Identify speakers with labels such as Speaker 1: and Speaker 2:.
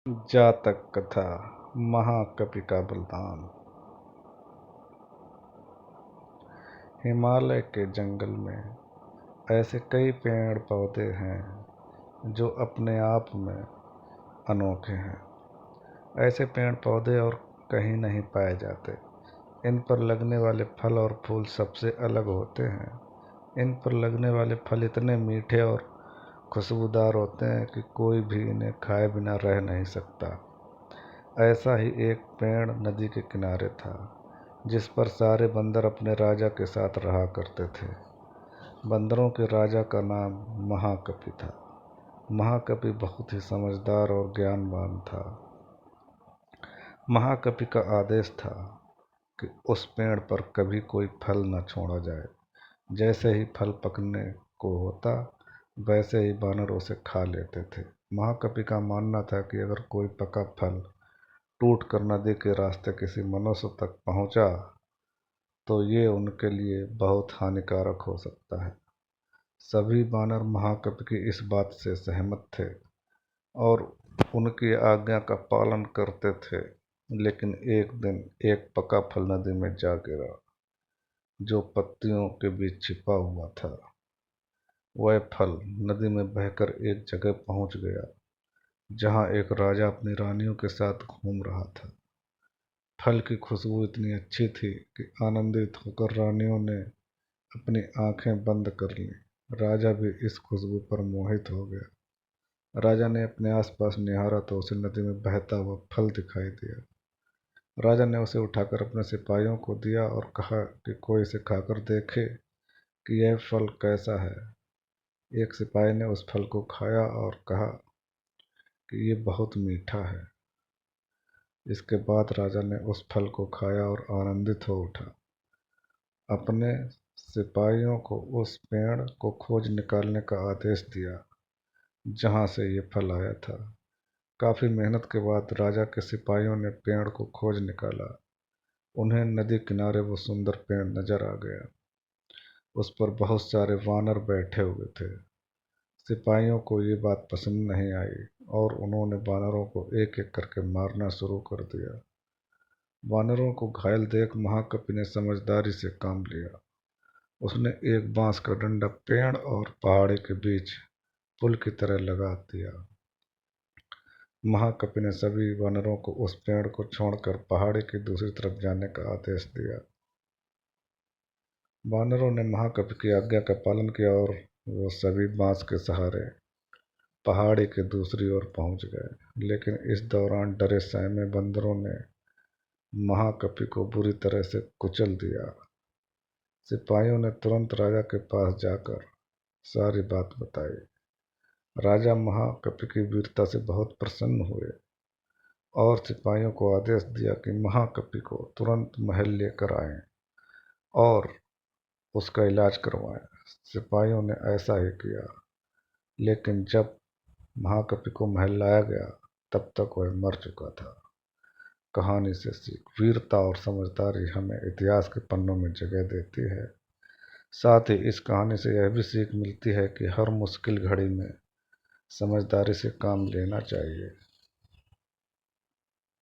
Speaker 1: जातक कथा महाकवि का बलिदान। हिमालय के जंगल में ऐसे कई पेड़ पौधे हैं जो अपने आप में अनोखे हैं। ऐसे पेड़ पौधे और कहीं नहीं पाए जाते। इन पर लगने वाले फल और फूल सबसे अलग होते हैं। इन पर लगने वाले फल इतने मीठे और खुशबूदार होते हैं कि कोई भी इन्हें खाए बिना रह नहीं सकता। ऐसा ही एक पेड़ नदी के किनारे था जिस पर सारे बंदर अपने राजा के साथ रहा करते थे। बंदरों के राजा का नाम महाकपि था। महाकपि बहुत ही समझदार और ज्ञानवान था। महाकपि का आदेश था कि उस पेड़ पर कभी कोई फल न छोड़ा जाए। जैसे ही फल पकने को होता वैसे ही बानर उसे खा लेते थे। महाकपि का मानना था कि अगर कोई पका फल टूट कर नदी के रास्ते किसी मनुष्य तक पहुंचा तो ये उनके लिए बहुत हानिकारक हो सकता है। सभी बानर महाकपि की इस बात से सहमत थे और उनकी आज्ञा का पालन करते थे। लेकिन एक दिन एक पका फल नदी में जा गिरा जो पत्तियों के बीच छिपा हुआ था। वह फल नदी में बहकर एक जगह पहुंच गया जहां एक राजा अपनी रानियों के साथ घूम रहा था। फल की खुशबू इतनी अच्छी थी कि आनंदित होकर रानियों ने अपनी आंखें बंद कर लीं। राजा भी इस खुशबू पर मोहित हो गया। राजा ने अपने आसपास निहारा तो उसे नदी में बहता हुआ फल दिखाई दिया। राजा ने उसे उठाकर अपने सिपाहियों को दिया और कहा कि कोई इसे खाकर देखे कि यह फल कैसा है। एक सिपाही ने उस फल को खाया और कहा कि ये बहुत मीठा है। इसके बाद राजा ने उस फल को खाया और आनंदित हो उठा। अपने सिपाहियों को उस पेड़ को खोज निकालने का आदेश दिया जहां से ये फल आया था। काफी मेहनत के बाद राजा के सिपाहियों ने पेड़ को खोज निकाला। उन्हें नदी किनारे वो सुंदर पेड़ नजर आ गया। उस पर बहुत सारे वानर बैठे हुए थे। सिपाहियों को ये बात पसंद नहीं आई और उन्होंने वानरों को एक एक करके मारना शुरू कर दिया। वानरों को घायल देख महाकपि ने समझदारी से काम लिया। उसने एक बांस का डंडा पेड़ और पहाड़ी के बीच पुल की तरह लगा दिया। महाकपि ने सभी वानरों को उस पेड़ को छोड़कर पहाड़ी की दूसरी तरफ जाने का आदेश दिया। वानरों ने महाकपि की आज्ञा का पालन किया और वो सभी बांस के सहारे पहाड़ी के दूसरी ओर पहुंच गए। लेकिन इस दौरान डरे सहमे बंदरों ने महाकपि को बुरी तरह से कुचल दिया। सिपाहियों ने तुरंत राजा के पास जाकर सारी बात बताई। राजा महाकपि की वीरता से बहुत प्रसन्न हुए और सिपाहियों को आदेश दिया कि महाकपि को तुरंत महल लेकर आएं और उसका इलाज करवाएं। सिपाहियों ने ऐसा ही किया। लेकिन जब महाकपि को महल लाया गया तब तक वह मर चुका था। कहानी से सीख, वीरता और समझदारी हमें इतिहास के पन्नों में जगह देती है। साथ ही इस कहानी से यह भी सीख मिलती है कि हर मुश्किल घड़ी में समझदारी से काम लेना चाहिए।